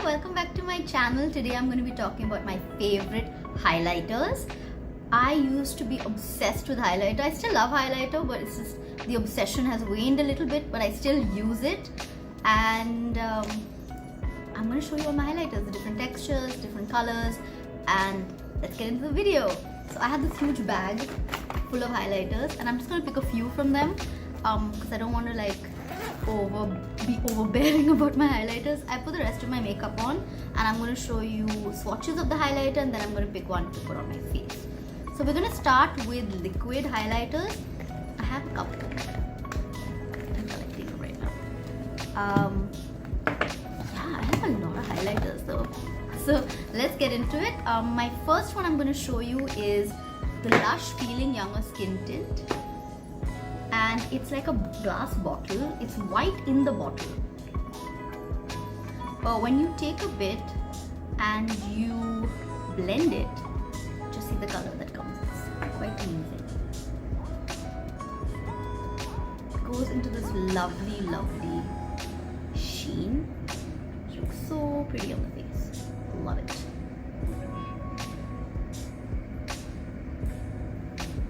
welcome back to my channel. Today I'm going to be talking about my favorite highlighters. I used to be obsessed with highlighter. I still love highlighter, but it's just the obsession has waned a little bit, but I still use it. And I'm going to show you all my highlighters, the different textures, different colors, and let's get into the video. So I have this huge bag full of highlighters and I'm just going to pick a few from them because I don't want to like be overbearing about my highlighters. I put the rest of my makeup on and I'm going to show you swatches of the highlighter, and then I'm going to pick one to put on my face. So we're going to start with liquid highlighters. I have a couple. I'm collecting them right now. Yeah, I have a lot of highlighters though. So let's get into it. My first one I'm going to show you is the Lush Feeling Younger Skin Tint. And it's like a glass bottle. It's white in the bottle. But when you take a bit and you blend it, just see the color that comes. It's quite amazing. It goes into this lovely, lovely sheen. It looks so pretty on the face. Love it.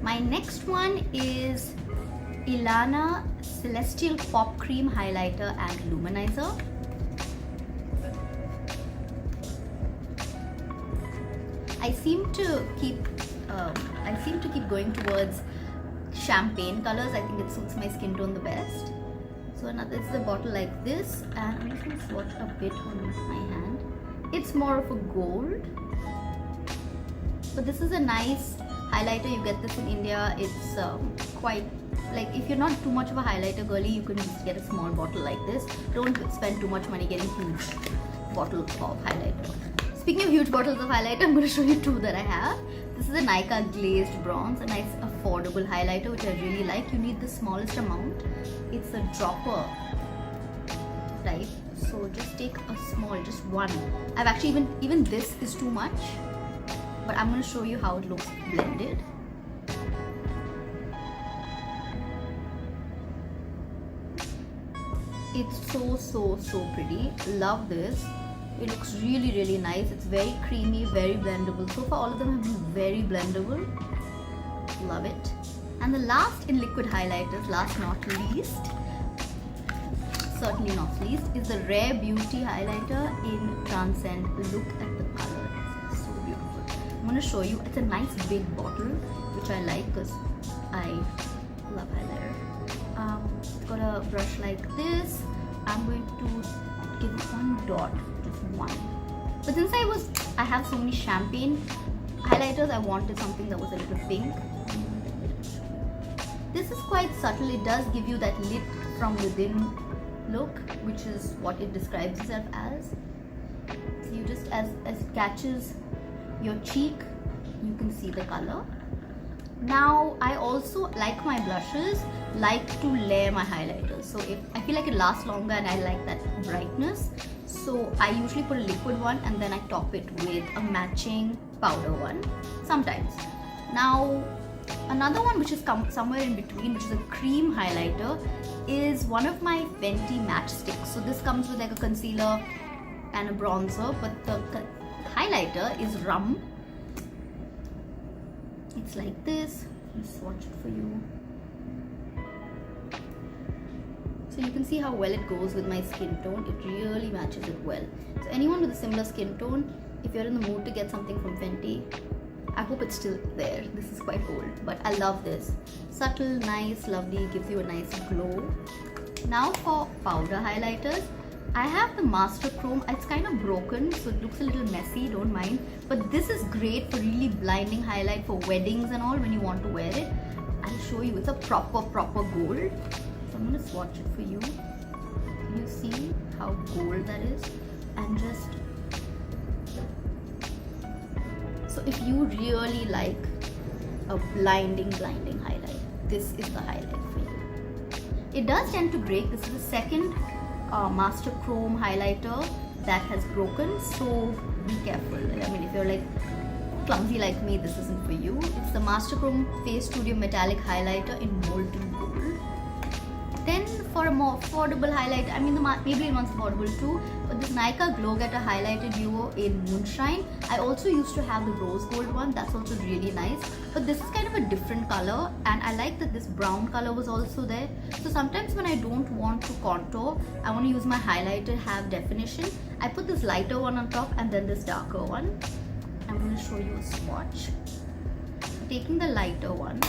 My next one is Ilana Celestial Pop Cream Highlighter and Luminizer. I seem to keep going towards champagne colors. I think it suits my skin tone the best. So another is a bottle like this, and I'm just going to swatch a bit on my hand. It's more of a gold, but this is a nice highlighter. You get this in India. It's quite like, if you're not too much of a highlighter girly, you can just get a small bottle like this. Don't spend too much money getting huge bottles of highlighter. Speaking of huge bottles of highlighter, I'm going to show you two that I have. This is a Nykaa Glazed Bronze, a nice affordable highlighter which I really like. You need the smallest amount. It's a dropper type, so just take a small, just one. I've actually even this is too much, but I'm going to show you how it looks blended. It's so pretty. Love this. It looks really nice. It's very creamy, very blendable. So far all of them have been very blendable. Love it. And the last in liquid highlighters, last not least, certainly not least, is the Rare Beauty highlighter in Transcend. Look at the color. It's so beautiful. I'm going to show you. It's a nice big bottle, which I like because I love highlighter. It's got a brush like this. I'm going to give it one dot, just one. But since I have so many champagne highlighters, I wanted something that was a little pink. This is quite subtle. It does give you that lit from within look, which is what it describes itself as. So you just, as it catches your cheek, you can see the color. Now I also, like my blushes, like to layer my highlighters. So if I feel like it lasts longer and I like that brightness, so I usually put a liquid one and then I top it with a matching powder one sometimes. Now another one which is somewhere in between, which is a cream highlighter, is one of my Fenty matchsticks. So this comes with like a concealer and a bronzer, but the highlighter is rum. It's like this. Let me swatch it for you. So you can see how well it goes with my skin tone. It really matches it well. So anyone with a similar skin tone, if you're in the mood to get something from Fenty, I hope it's still there. This is quite old, but I love this. Subtle, nice, lovely, gives you a nice glow. Now for powder highlighters, I have the Master Chrome. It's kind of broken, so it looks a little messy, don't mind. But this is great for really blinding highlight for weddings and all when you want to wear it. I'll show you. It's a proper gold. So I'm going to swatch it for you. Can you see how gold that is? And just... So if you really like a blinding highlight, this is the highlight for you. It does tend to break. This is the second Master Chrome highlighter that has broken, so be careful. I mean, if you're like clumsy like me, this isn't for you. It's the Master Chrome Face Studio Metallic Highlighter in Molten Gold. Then for a more affordable highlighter, I mean the Maybelline one's affordable too, but this Nykaa Glow Getter highlighter duo in Moonshine. I also used to have the rose gold one, that's also really nice, but this is kind of a different color, and I like that this brown color was also there. So sometimes when I don't want to contour, I want to use my highlighter, have definition, I put this lighter one on top and then this darker one. I'm going to show you a swatch. Taking the lighter one,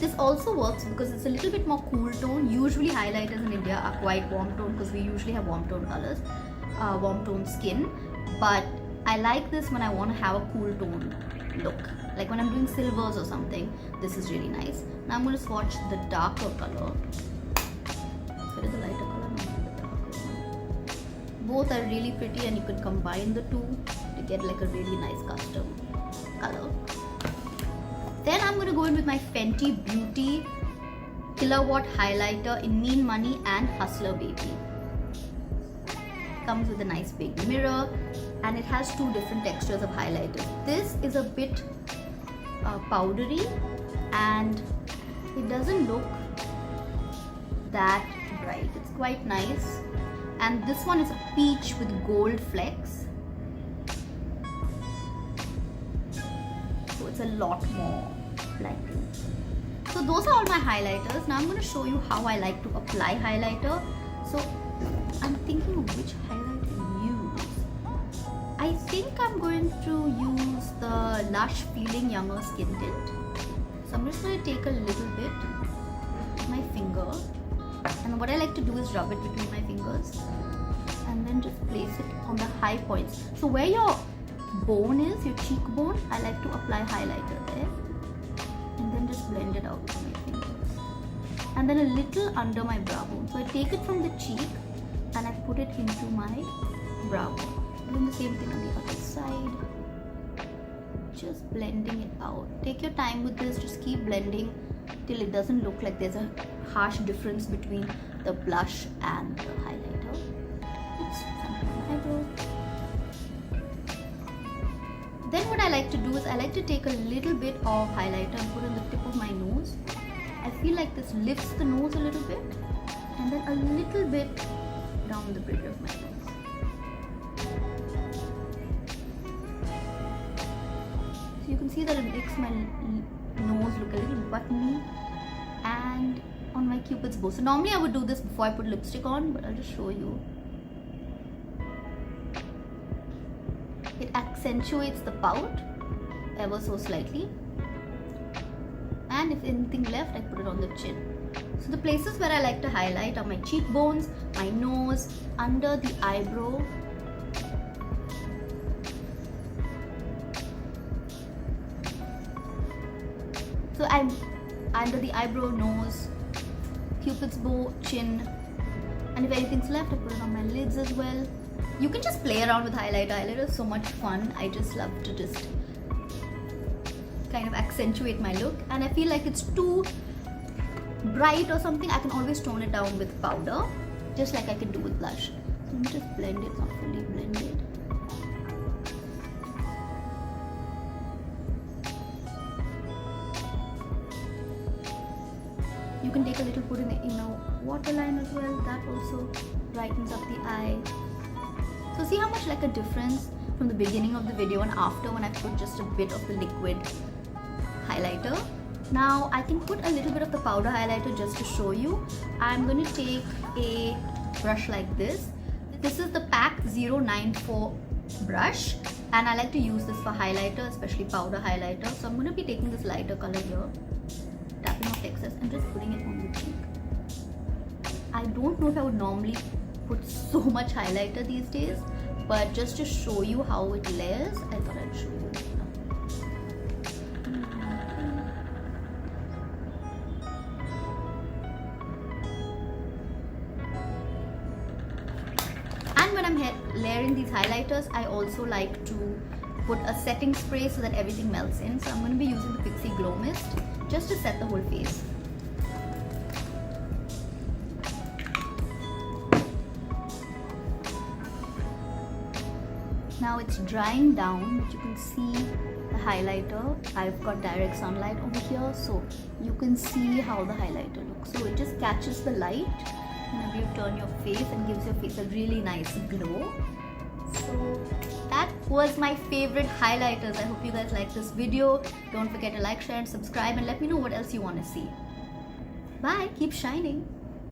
this also works because it's a little bit more cool tone. Usually highlighters in India are quite warm tone because we usually have warm tone colors, warm tone skin, but I like this when I want to have a cool tone look, like when I'm doing silvers or something. This is really nice. Now I'm going to swatch the darker color. Where is the lighter color? Both are really pretty, and you can combine the two to get like a really nice custom color. Then I'm going to go in with my Fenty Beauty Killawatt highlighter in Mean Money and Hustler Baby. Comes with a nice big mirror, and it has two different textures of highlighters. This is a bit powdery, and it doesn't look that bright. It's quite nice. And this one is a peach with gold flecks. So it's a lot more blinding. So those are all my highlighters. Now I'm going to show you how I like to apply highlighter. So I'm thinking of which highlighter to use. I think I'm going to use the Lush Feeling Younger Skin Tint. So I'm just going to take a little bit with my finger. And what I like to do is rub it between my fingers and then just place it on the high points. So where your bone is, your cheekbone, I like to apply highlighter there and then just blend it out with my fingers. And then a little under my brow bone. So I take it from the cheek and I put it into my brow bone. Doing the same thing on the other side. Just blending it out. Take your time with this, just keep blending till it doesn't look like there's a harsh difference between the blush and the highlighter. Oops, something on my eyebrow. Then what I like to do is I like to take a little bit of highlighter and put on the tip of my nose. I feel like this lifts the nose a little bit, and then a little bit down the bridge of my nose. So you can see that it makes my nose look a little buttony and on my cupid's bow. So normally I would do this before I put lipstick on, but I'll just show you. It accentuates the pout ever so slightly, and if anything left, I put it on the chin. So the places where I like to highlight are my cheekbones, my nose, under the eyebrow, so I'm under the eyebrow, nose, cupid's bow, chin, and if anything's left, I put it on my lids as well. You can just play around with highlighter. Highlighter is so much fun. I just love to just kind of accentuate my look, and I feel like it's too bright or something, I can always tone it down with powder, just like I can do with blush. So let me just blend it. It's not fully blended. You can take a little, put in the inner waterline as well. That also brightens up the eye. So see how much like a difference from the beginning of the video and after when I put just a bit of the liquid highlighter. Now I can put a little bit of the powder highlighter just to show you. I'm going to take a brush like this. This is the PAC 094 brush, and I like to use this for highlighter, especially powder highlighter. So I'm going to be taking this lighter color here, tapping off excess and just putting it on the cheek. I don't know if I would normally put so much highlighter these days, but just to show you how it layers, I thought I'd show you right now. And when I'm layering these highlighters, I also like to put a setting spray so that everything melts in. So I'm going to be using the Pixi Glow Mist just to set the whole face. Now it's drying down, but you can see the highlighter, I've got direct sunlight over here, so you can see how the highlighter looks. So it just catches the light whenever you turn your face and gives your face a really nice glow. So that was my favorite highlighters. I hope you guys like this video. Don't forget to like, share and subscribe, and let me know what else you want to see. Bye, keep shining.